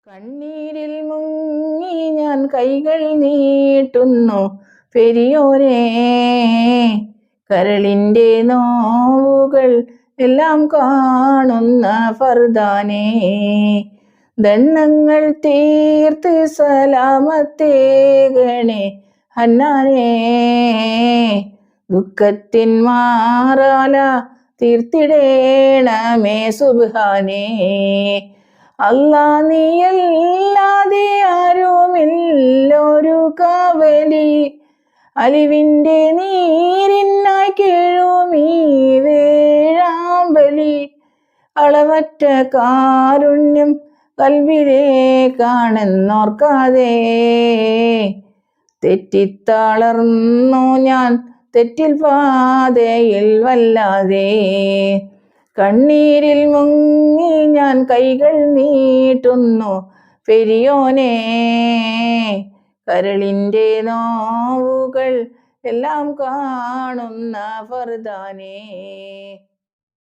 കണ്ണീരിൽ മുങ്ങി ഞാൻ കൈകൾ നീട്ടുന്നു പെരിയോരേ, കരളിൻ്റെ നോവുകൾ എല്ലാം കാണുന്ന ഫർദാനേ, ദണ്ണങ്ങൾ തീർത്ത് സലാമത്തേകണേ ഹന്നാനേ, ദുഃഖത്തിൻ മാറാല തീർത്തിടേണമേ സുബ്ഹാനേ. അല്ലാ, നീയല്ലാതെ ആരുമില്ലൊരു കാവലി, അലിവിൻ്റെ നീരിനായി കേഴുമീ വേഴാമ്പലി, അളവറ്റ കാരുണ്യം കൽബിലേക്കാണെന്നോർക്കാതെ തെറ്റിത്തളർന്നു ഞാൻ തെറ്റിൽ പാതയിൽ വല്ലാതെ. കണ്ണീരിൽ മുങ്ങി ഞാൻ കൈകൾ നീട്ടുന്നു പെരിയോനേ, കരളിൻ്റെ നോവുകൾ എല്ലാം കാണുന്ന ഫർദാനേ.